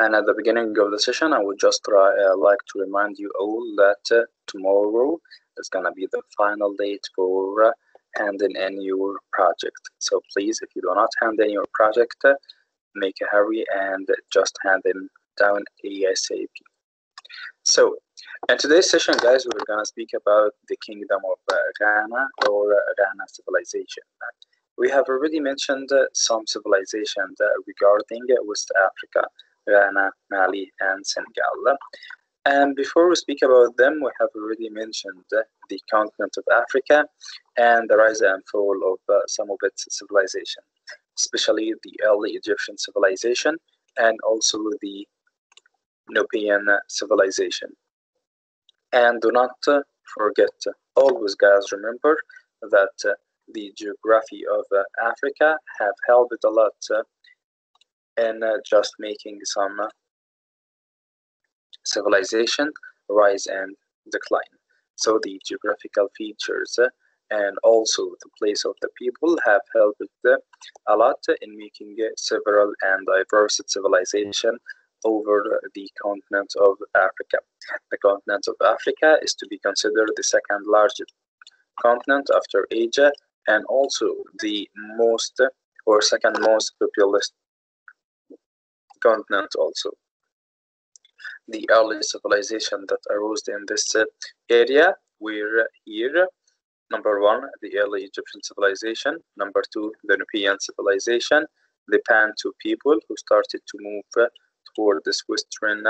And at the beginning of the session, I would just like to remind you all that tomorrow is going to be the final date for handing in your project. So please, if you do not hand in your project, make a hurry and just hand it down ASAP. So in today's session, guys, we're going to speak about the kingdom of Ghana or Ghana civilization. We have already mentioned some civilizations regarding West Africa, Ghana, Mali, and Senegal. And before we speak about them, we have already mentioned the continent of Africa and the rise and fall of some of its civilization, especially the early Egyptian civilization and also the Nubian civilization. And do not forget, always guys, remember that the geography of Africa have helped a lot in just making some civilization rise and decline. So the geographical features and also the place of the people have helped a lot in making several and diverse civilization over the continent of Africa. The continent of Africa is to be considered the second largest continent after Asia and also the most or second most populous continent also. The early civilization that arose in this area were here. Number one, the early Egyptian civilization. Number two, the Nubian civilization, the Bantu people who started to move toward this western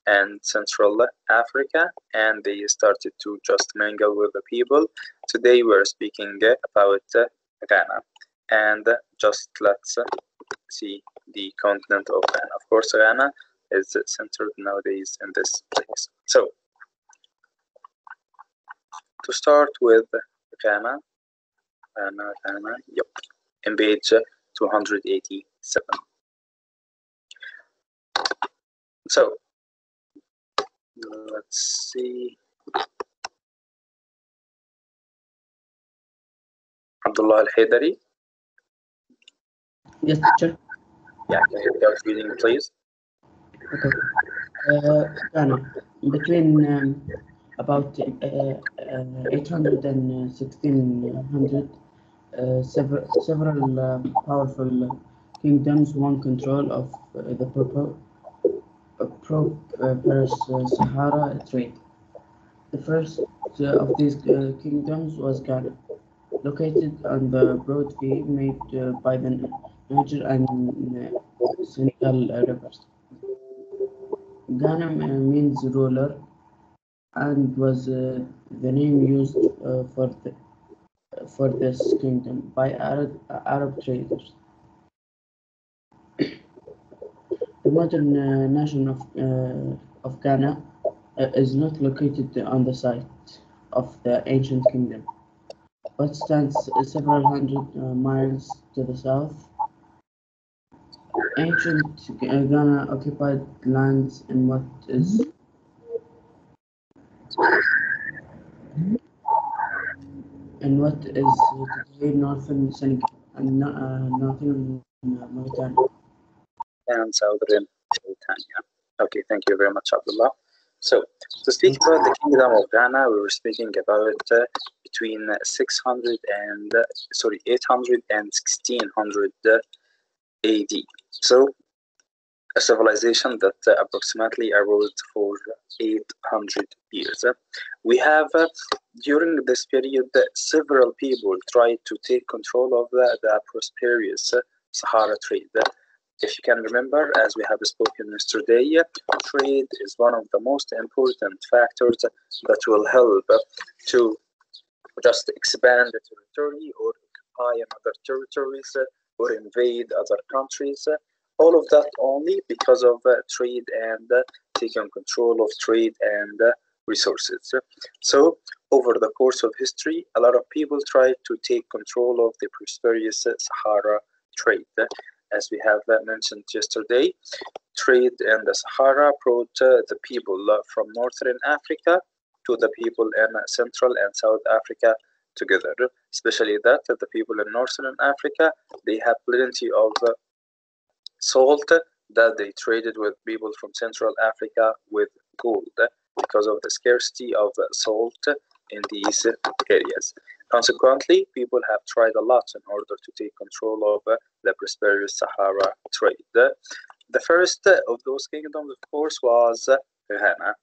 and central Africa, and they started to just mingle with the people. Today we're speaking about Ghana, and just let's see the continent of Ghana. Of course, Ghana is centered nowadays in this place. So to start with Ghana, yep, in page 287. So let's see. Abdullah Al-Haidari. Yes, teacher. Yeah, can you start reading, please? Okay. Ghana, between about 800 and 1600, several powerful kingdoms won control of the Sahara trade. The first of these kingdoms was Ghana, located on the broad sea made by the Niger and Senegal rivers. Ghana means ruler and was the name used for this kingdom by Arab traders. The modern nation of Ghana is not located on the site of the ancient kingdom, but stands several hundred miles to the south. Ancient Ghana occupied lands in what is today northern Senegal and northern Mauritania. And southern Mauritania. Okay, thank you very much, Abdullah. So, to speak about the kingdom of Ghana, we were speaking about between 800 and 1600 AD. So, a civilization that approximately arose for 800 years. We have, during this period, several people tried to take control of the prosperous Sahara trade. If you can remember, as we have spoken yesterday, trade is one of the most important factors that will help to just expand the territory or occupy another territories or invade other countries. All of that only because of trade and taking control of trade and resources. So over the course of history, a lot of people tried to take control of the prosperous Sahara trade. As we have mentioned yesterday, trade in the Sahara brought the people from Northern Africa to the people in Central and South Africa together, especially that the people in Northern Africa, they have plenty of salt that they traded with people from Central Africa with gold because of the scarcity of salt in these areas. Consequently, people have tried a lot in order to take control of the prosperous Sahara trade. The first of those kingdoms, of course, was Ghana.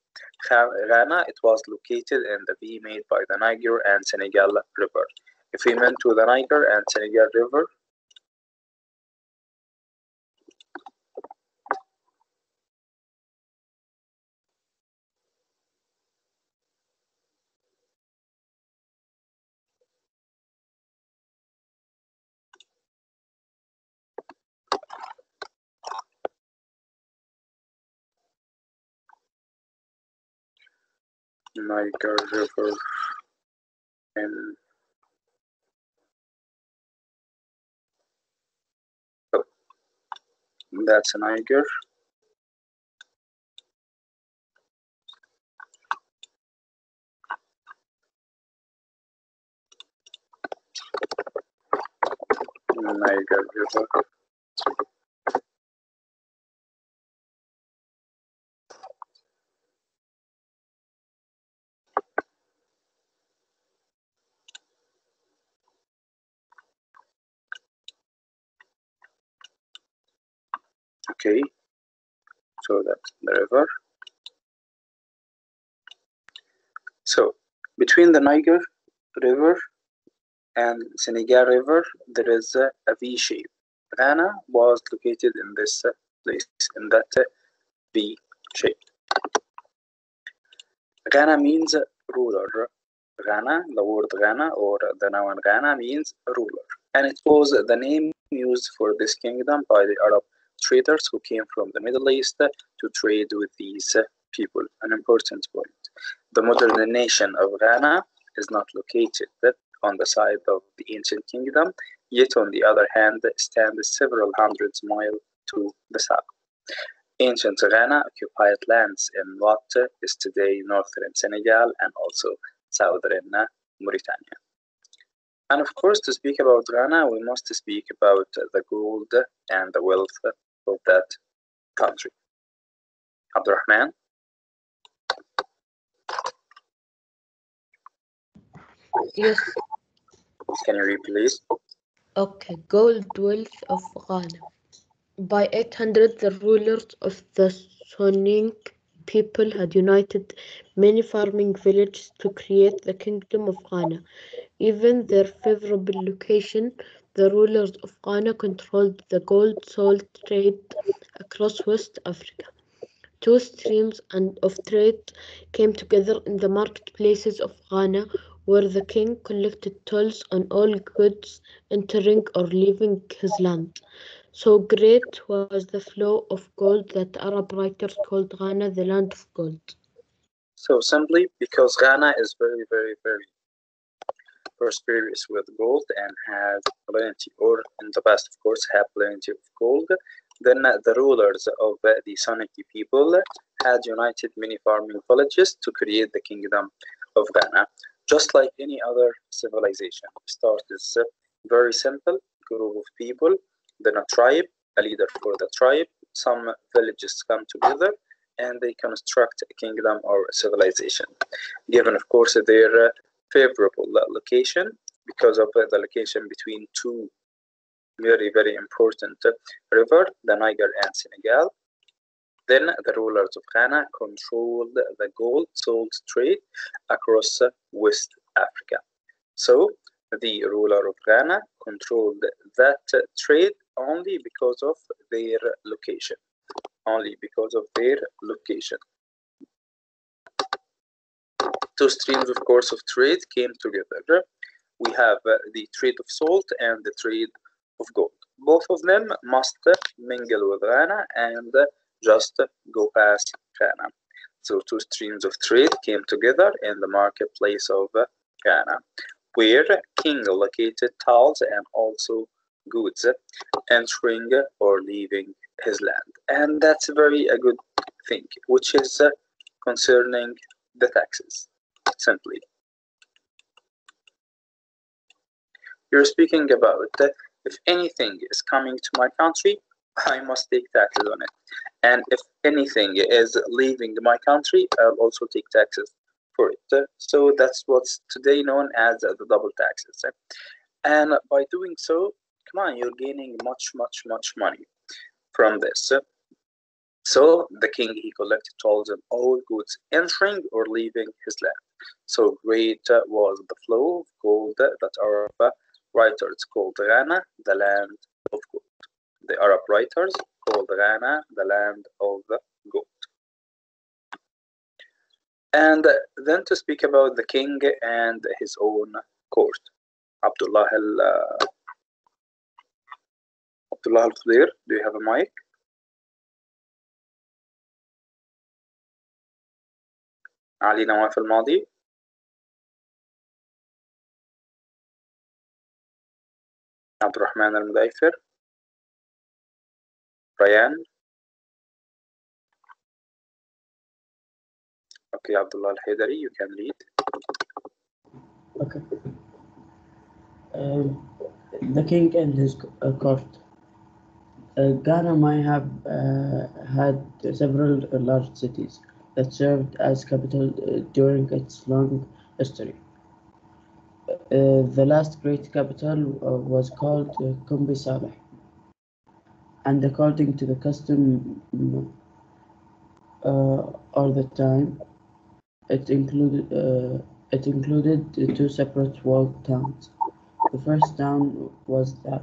Ghana, it was located in the V made by the Niger and Senegal River. If we went to the Niger and Senegal River, Niger River in oh, that's Niger. Niger River. Okay, so that's the river. So between the Niger River and Senegal River, there is a V shape. Ghana was located in this place, in that V shape. Ghana means ruler. Ghana, the word Ghana or the noun Ghana means ruler. And it was the name used for this kingdom by the Arab traders who came from the Middle East to trade with these people. An important point. The modern nation of Ghana is not located on the side of the ancient kingdom, yet on the other hand stands several hundreds miles to the south. Ancient Ghana occupied lands in what is today northern Senegal and also southern Mauritania. And of course, to speak about Ghana, we must speak about the gold and the wealth of that country. Abdurrahman? Yes. Can you read, please? Okay. Gold wealth of Ghana. By 800, the rulers of the Soninke people had united many farming villages to create the Kingdom of Ghana. Given their favorable location, the rulers of Ghana controlled the gold-salt trade across West Africa. Two streams of trade came together in the marketplaces of Ghana, where the king collected tolls on all goods entering or leaving his land. So great was the flow of gold that Arab writers called Ghana the land of gold. So simply because Ghana is very, very, very prosperous with gold and has plenty, or in the past, of course, have plenty of gold, then the rulers of the Soninke people had united many farming villages to create the kingdom of Ghana. Just like any other civilization, start is a very simple group of people, then a tribe, a leader for the tribe, some villages come together and they construct a kingdom or a civilization. Given, of course, their favorable location, because of the location between two very, very important rivers, the Niger and Senegal. Then the rulers of Ghana controlled the gold-salt trade across West Africa. So the ruler of Ghana controlled that trade only because of their location. Only because of their location. Two streams, of course, of trade came together. We have the trade of salt and the trade of gold. Both of them must mingle with Ghana and just go past Ghana. So two streams of trade came together in the marketplace of Ghana, where king allocated tolls and also goods entering or leaving his land. And that's very a good thing, which is concerning the taxes, simply. You're speaking about if anything is coming to my country, I must take taxes on it. And if anything is leaving my country, I'll also take taxes for it. So that's what's today known as the double taxes. And by doing so, come on, you're gaining much, much, much money from this. So the king, he collected tolls on all goods entering or leaving his land. So great was the flow of gold that Arab writers called Ghana, the land of gold. The Arab writers called Ghana the land of gold. And then to speak about the king and his own court. Abdullah al-Khadir, do you have a mic? علي نواف الماضي. عبد الرحمن المديفر. Ryan. Okay, Abdullah al-Haydari, you can lead. Okay. The king and his court. Ghana might have had several large cities that served as capital during its long history. The last great capital was called Kumbi Saleh, and according to the custom or the time, it included two separate walled towns. The first town was the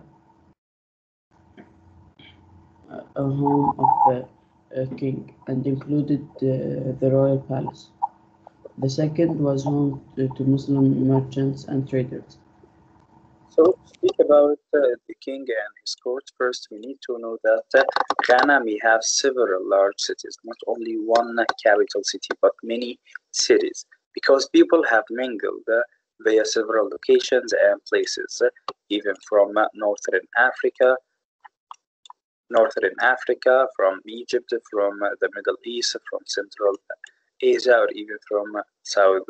home of the king and included the royal palace. The second was home to Muslim merchants and traders. So to speak about the king and his court, first we need to know that Ghana may have several large cities, not only one capital city, but many cities, because people have mingled via several locations and places, even from Northern Africa, from Egypt, from the Middle East, from Central Asia, or even from South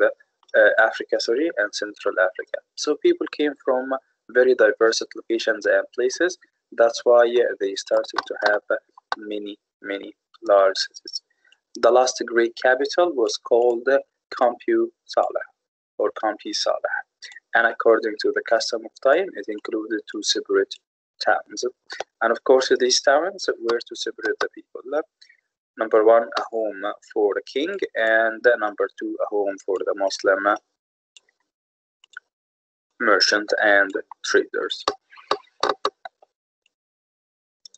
Africa, and Central Africa. So people came from very diverse locations and places. That's why they started to have many, many large cities. The last great capital was called Kampi Saleh. And according to the custom of time, it included two separate towns. And of course, these towns were to separate the people. Number one, a home for the king, and number two, a home for the Muslim merchant and traders.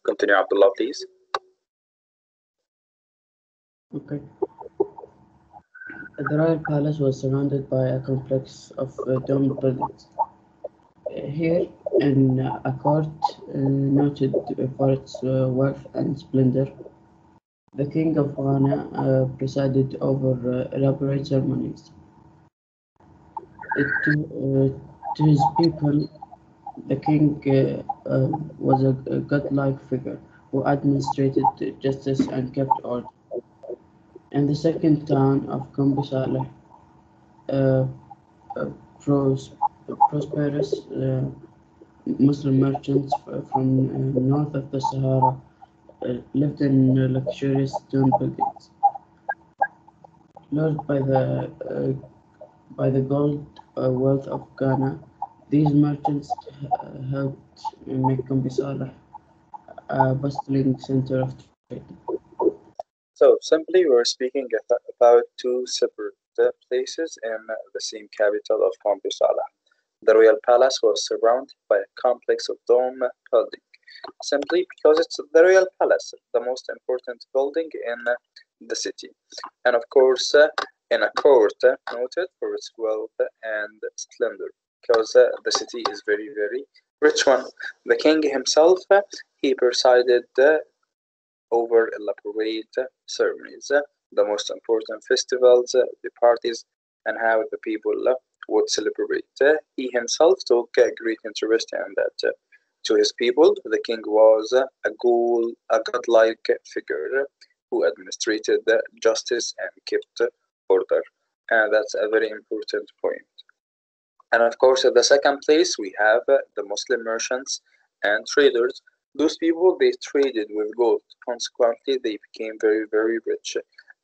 Continue, Abdullah, please. Okay. The royal palace was surrounded by a complex of domed buildings. Here, in a court noted for its wealth and splendor, the king of Ghana presided over elaborate ceremonies. To his people, the king was a godlike figure who administrated justice and kept order. In the second town of Kumbi Saleh, prosperous Muslim merchants from north of the Sahara lived in luxurious stone buildings. Lured by the gold wealth of Ghana, these merchants helped make Kumbi Saleh a bustling center of trade. So simply, we're speaking about two separate places in the same capital of Kampi Saleh. The royal palace was surrounded by a complex of dome building, simply because it's the royal palace, the most important building in the city. And of course, in a court noted for its wealth and splendor, because the city is very, very rich one. The king himself, he presided over elaborate ceremonies, the most important festivals, the parties, and how the people would celebrate. He himself took great interest in that. To his people, the king was a godlike figure who administrated justice and kept order. And that's a very important point. And of course, at the second place, we have the Muslim merchants and traders. Those people, they traded with gold. Consequently, they became very, very rich.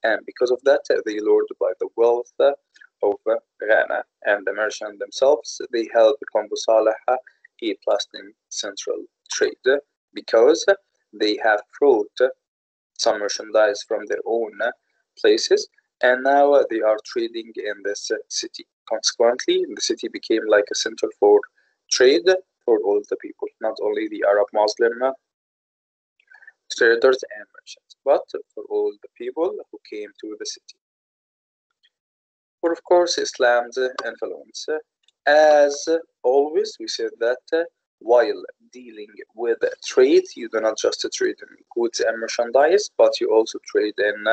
And because of that, they lured by the wealth of Ghana. And the merchants themselves, they helped Kombu Saleh a lasting central trade because they have brought some merchandise from their own places, and now they are trading in this city. Consequently, the city became like a center for trade for all the people, not only the Arab Muslim traders and merchants, but for all the people who came to the city. For of course, Islam's influence. As always, we said that while dealing with trade, you do not just trade in goods and merchandise, but you also trade in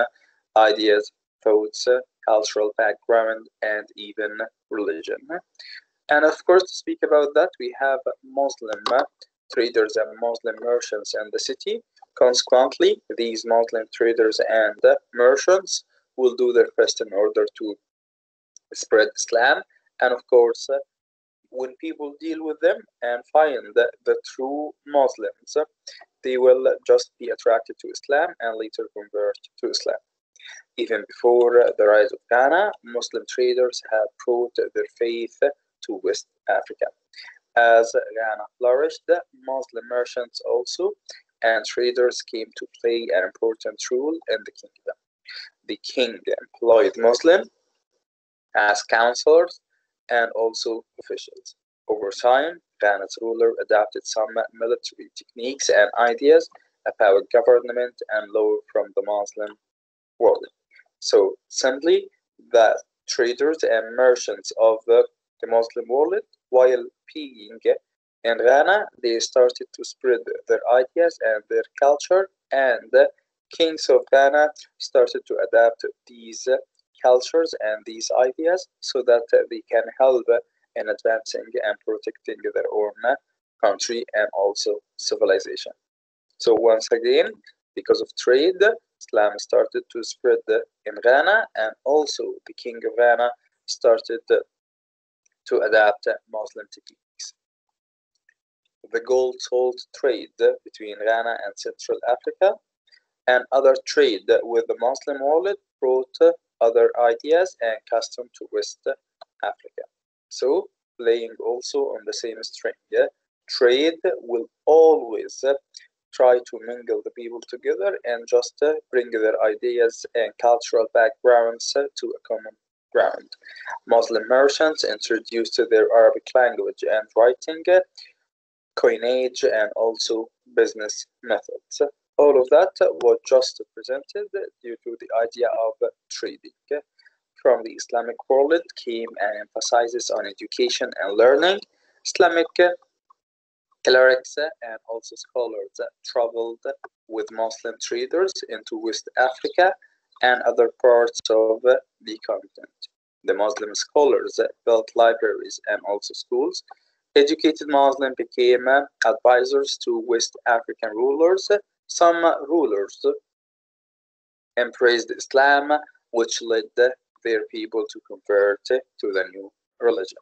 ideas, thoughts, cultural background, and even religion. And of course, to speak about that, we have Muslim traders and Muslim merchants in the city. Consequently, these Muslim traders and merchants will do their best in order to spread Islam. And of course, when people deal with them and find the true Muslims, they will just be attracted to Islam and later convert to Islam. Even before the rise of Ghana, Muslim traders had brought their faith to West Africa. As Ghana flourished, Muslim merchants also and traders came to play an important role in the kingdom. The king employed Muslims as counselors and also officials. Over time, Ghana's ruler adapted some military techniques and ideas about government and law from the Muslim world. So simply, the traders and merchants of the Muslim world, while being in Ghana, they started to spread their ideas and their culture, and the kings of Ghana started to adapt these cultures and these ideas so that they can help in advancing and protecting their own country and also civilization. So once again, because of trade, Islam started to spread in Ghana, and also the king of Ghana started to adapt Muslim techniques. The gold salt trade between Ghana and Central Africa and other trade with the Muslim world brought other ideas and custom to West Africa. So, playing also on the same string, trade will always try to mingle the people together and just bring their ideas and cultural backgrounds to a common ground. Muslim merchants introduced their Arabic language and writing, coinage, and also business methods. All of that was just presented due to the idea of trading. From the Islamic world came an emphasis on education and learning. Islamic clerics and also scholars traveled with Muslim traders into West Africa and other parts of the continent. The Muslim scholars built libraries and also schools. Educated Muslims became advisors to West African rulers. Some rulers embraced Islam, which led their people to convert to the new religion.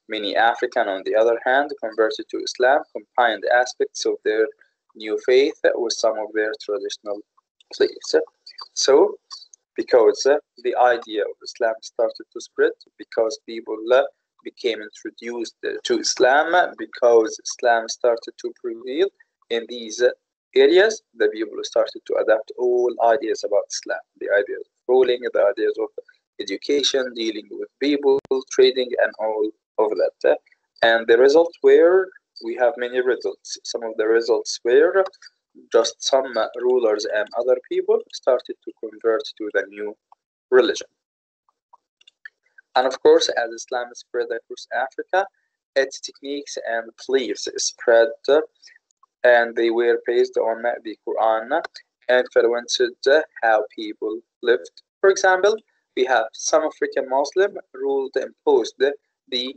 Many Africans, on the other hand, converted to Islam, combined aspects of their new faith with some of their traditional beliefs. So, because the idea of Islam started to spread, because people became introduced to Islam, because Islam started to prevail in these areas, the people started to adapt all ideas about Islam, the ideas of ruling, the ideas of education, dealing with people, trading, and all of that. And the results were, we have many results. Some of the results were just some rulers and other people started to convert to the new religion. And of course, as Islam spread across Africa, its techniques and beliefs spread, and they were based on the Quran and influenced how people lived. For example, we have some African Muslim ruled imposed the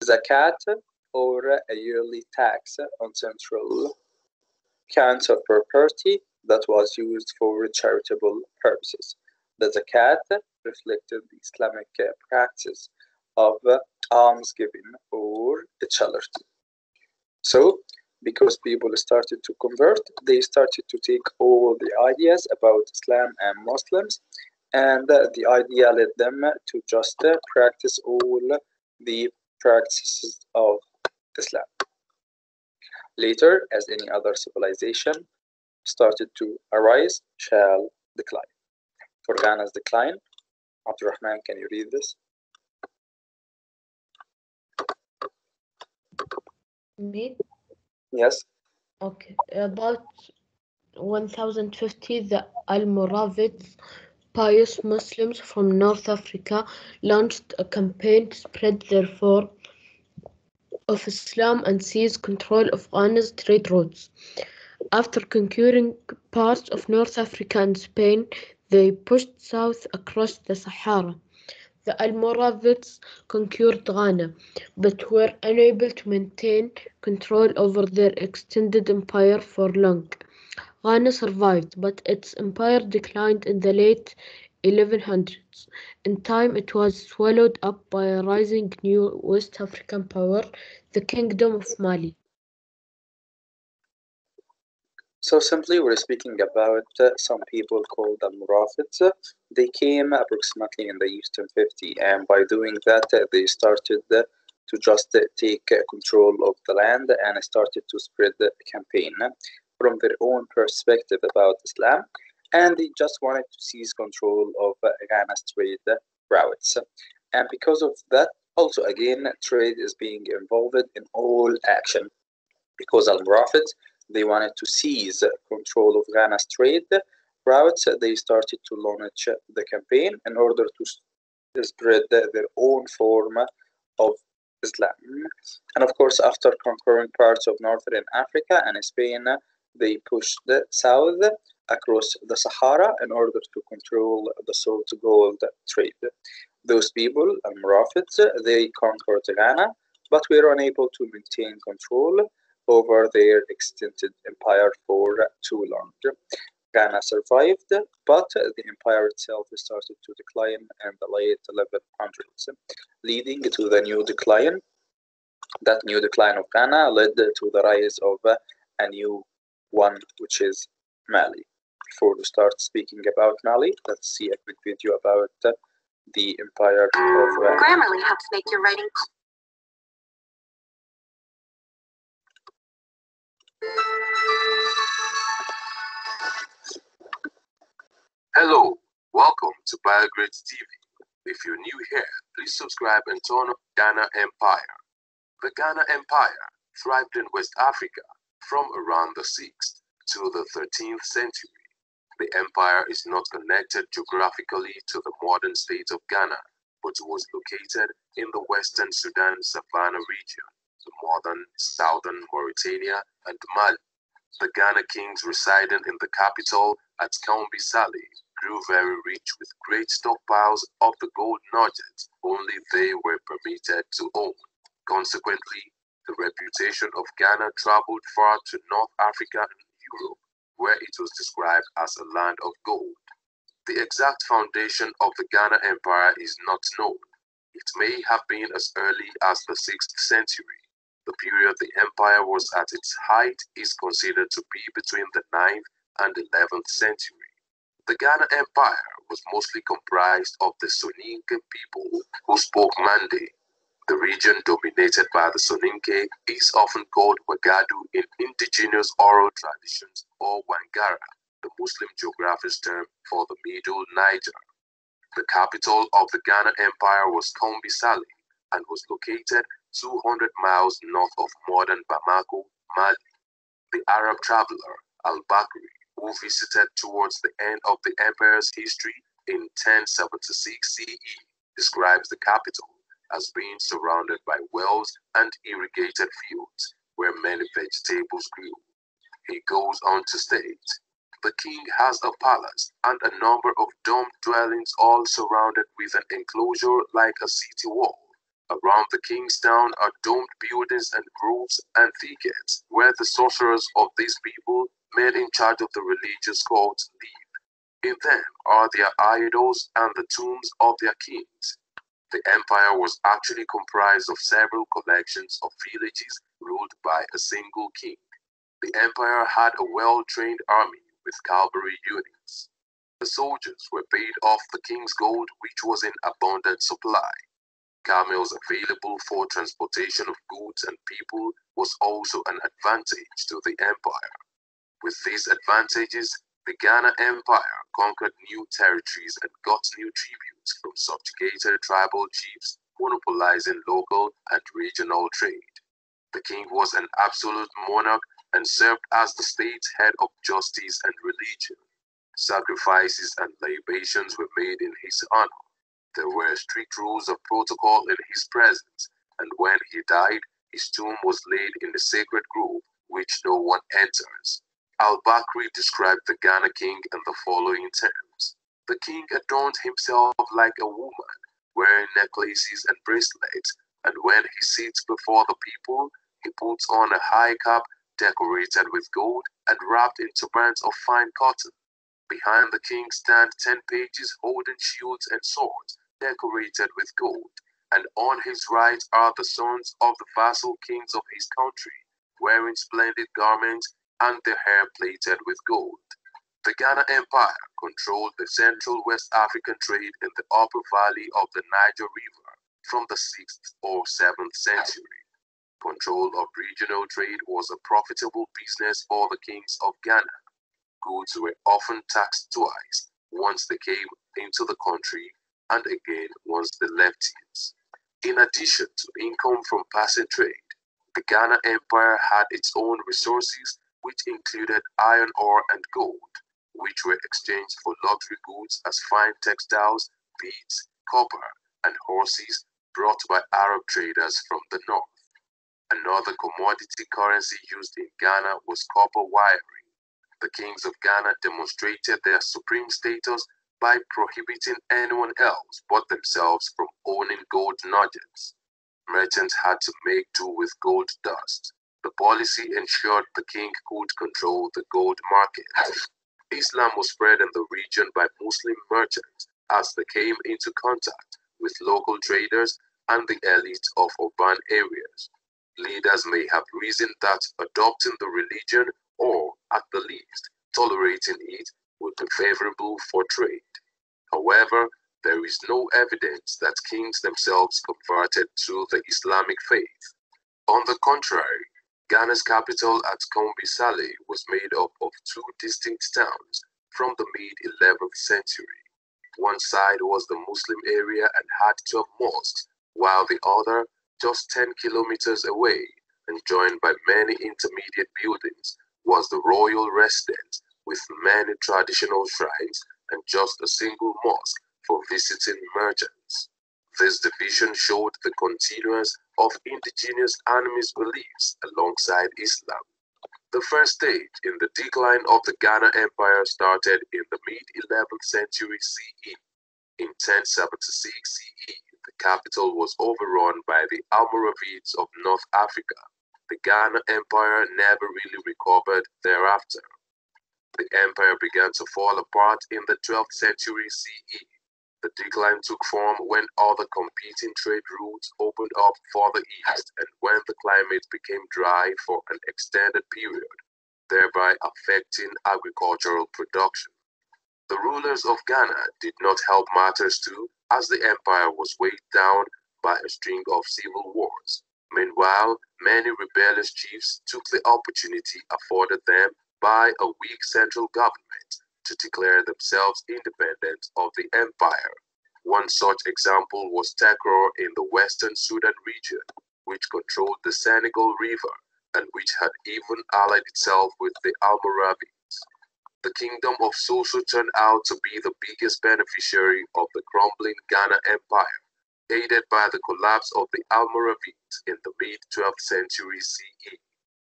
zakat, or a yearly tax on central accounts of property that was used for charitable purposes. The zakat reflected the Islamic practice of almsgiving or charity. So, because people started to convert, they started to take all the ideas about Islam and Muslims, and the idea led them to just practice all the practices of Islam. Later, as any other civilization started to arise, shall decline. For Ghana's decline, Abdurrahman, can you read this? Me? Yes. Okay. About 1050, the Almoravids, pious Muslims from North Africa, launched a campaign to spread their form of Islam and seize control of Ghana's trade routes. After conquering parts of North Africa and Spain, they pushed south across the Sahara. The Almoravids conquered Ghana, but were unable to maintain control over their extended empire for long. Ghana survived, but its empire declined in the late 1100s. In time, it was swallowed up by a rising new West African power, the Kingdom of Mali. So simply, we're speaking about some people called Almoravids. They came approximately in the year 1050, and by doing that, they started to just take control of the land and started to spread the campaign from their own perspective about Islam, and they just wanted to seize control of Ghana's trade routes. And because of that, also again, trade is being involved in all action because Almoravids, they wanted to seize control of Ghana's trade routes. They started to launch the campaign in order to spread their own form of Islam. And of course, after conquering parts of Northern Africa and Spain, they pushed south across the Sahara in order to control the salt gold trade. Those people, Almoravids, they conquered Ghana, but were unable to maintain control over their extended empire for too long. Ghana survived, but the empire itself started to decline in the late 1100s, leading to the new decline. That new decline of Ghana led to the rise of a new one, which is Mali. Before we start speaking about Mali, let's see a quick video about the empire of Grammarly helps make your writing. Hello, welcome to BioGrades TV. If you're new here, please subscribe and turn on Ghana Empire. The Ghana Empire thrived in West Africa from around the 6th to the 13th century. The empire is not connected geographically to the modern state of Ghana, but was located in the western Sudan Savannah region, the modern southern Mauritania and Mali. The Ghana kings residing in the capital at Kombi Sale grew very rich with great stockpiles of the gold nuggets only they were permitted to own. Consequently, the reputation of Ghana traveled far to North Africa and Europe, where it was described as a land of gold. The exact foundation of the Ghana Empire is not known. It may have been as early as the 6th century. The period the empire was at its height is considered to be between the 9th and 11th century. The Ghana Empire was mostly comprised of the Soninke people who spoke Mande. The region dominated by the Soninke is often called Wagadu in indigenous oral traditions, or Wangara, the Muslim geographer's term for the Middle Niger. The capital of the Ghana Empire was Kombi Sale and was located 200 miles north of modern Bamako, Mali. The Arab traveler Al-Bakri, who visited towards the end of the empire's history in 1076 CE, describes the capital as being surrounded by wells and irrigated fields where many vegetables grew. He goes on to state, the king has a palace and a number of domed dwellings all surrounded with an enclosure like a city wall. Around the king's town are domed buildings and groves and thickets where the sorcerers of these people, men in charge of the religious cults, live. In them are their idols and the tombs of their kings. The empire was actually comprised of several collections of villages ruled by a single king. The empire had a well-trained army with cavalry units. The soldiers were paid off the king's gold, which was in abundant supply. Camels available for transportation of goods and people was also an advantage to the empire. With these advantages, the Ghana Empire conquered new territories and got new tributes from subjugated tribal chiefs, monopolizing local and regional trade. The king was an absolute monarch and served as the state's head of justice and religion. Sacrifices and libations were made in his honor. There were strict rules of protocol in his presence, and when he died, his tomb was laid in the sacred grove, which no one enters. Al-Bakri described the Ghana king in the following terms. The king adorned himself like a woman, wearing necklaces and bracelets, and when he sits before the people, he puts on a high cap decorated with gold and wrapped in turbans of fine cotton. Behind the king stand 10 pages holding shields and swords decorated with gold, and on his right are the sons of the vassal kings of his country, wearing splendid garments and their hair plated with gold. The Ghana Empire controlled the central West African trade in the upper valley of the Niger River from the 6th or 7th century. Control of regional trade was a profitable business for the kings of Ghana. Goods were often taxed twice, once they came into the country and again once they left it. In addition to income from passing trade, the Ghana Empire had its own resources, which included iron ore and gold, which were exchanged for luxury goods as fine textiles, beads, copper, and horses brought by Arab traders from the north. Another commodity currency used in Ghana was copper wiring. The kings of Ghana demonstrated their supreme status by prohibiting anyone else but themselves from owning gold nuggets. Merchants had to make do with gold dust. The policy ensured the king could control the gold market. Islam was spread in the region by Muslim merchants as they came into contact with local traders and the elite of urban areas. Leaders may have reasoned that adopting the religion, or at the least tolerating it, would be favorable for trade. However, there is no evidence that kings themselves converted to the Islamic faith. On the contrary, Ghana's capital at Kombi Saleh was made up of two distinct towns from the mid-11th century. One side was the Muslim area and had 12 mosques, while the other, just 10 kilometers away and joined by many intermediate buildings, was the royal residence with many traditional shrines and just a single mosque for visiting merchants. This division showed the continuance of indigenous animist beliefs alongside Islam. The first stage in the decline of the Ghana Empire started in the mid-11th century CE. In 1076 CE, the capital was overrun by the Almoravids of North Africa. The Ghana Empire never really recovered thereafter. The empire began to fall apart in the 12th century CE. The decline took form when other competing trade routes opened up for the east and when the climate became dry for an extended period, thereby affecting agricultural production. The rulers of Ghana did not help matters too, as the empire was weighed down by a string of civil wars. Meanwhile, many rebellious chiefs took the opportunity afforded them by a weak central government to declare themselves independent of the empire. One such example was Tekror in the western Sudan region, which controlled the Senegal River and which had even allied itself with the Almoravids. The kingdom of Soso turned out to be the biggest beneficiary of the crumbling Ghana Empire, aided by the collapse of the Almoravids in the mid-12th century CE.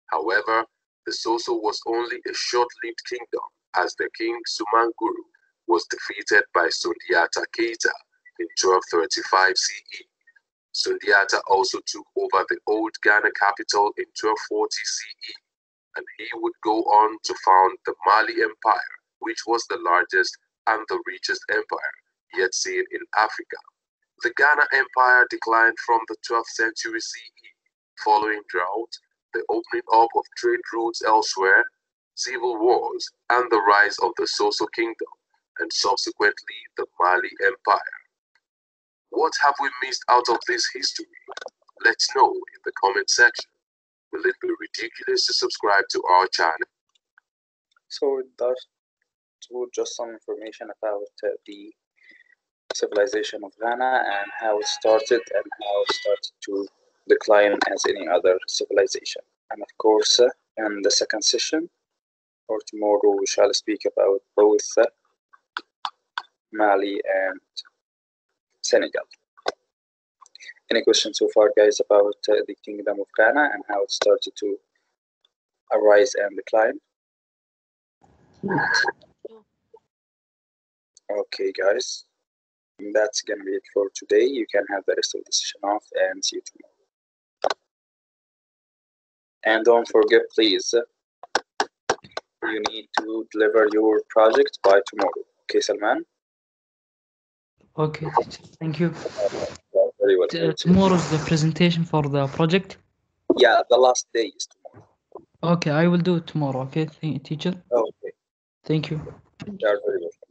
However, the Soso was only a short-lived kingdom, as the king Sumanguru was defeated by Sundiata Keita in 1235 CE. Sundiata also took over the old Ghana capital in 1240 CE, and he would go on to found the Mali Empire, which was the largest and the richest empire yet seen in Africa. The Ghana Empire declined from the 12th century CE. Following drought, the opening up of trade routes elsewhere, civil wars, and the rise of the Soso Kingdom, and subsequently the Mali Empire. What have we missed out of this history? Let's know in the comment section. Will it be ridiculous to subscribe to our channel? So that's just some information about the civilization of Ghana and how it started and how it started to decline as any other civilization. And of course, in the second session or tomorrow, we shall speak about both Mali and Senegal. Any questions so far, guys, about the Kingdom of Ghana and how it started to arise and decline? Okay, guys, that's gonna be it for today. You can have the rest of the session off and see you tomorrow. And don't forget, please, you need to deliver your project by tomorrow. Okay, Salman? Okay, teacher. Thank you. Very well. Tomorrow's the presentation for the project. Yeah, the last day is tomorrow. Okay, I will do it tomorrow. Okay, teacher. Okay. Thank you. You are very welcome.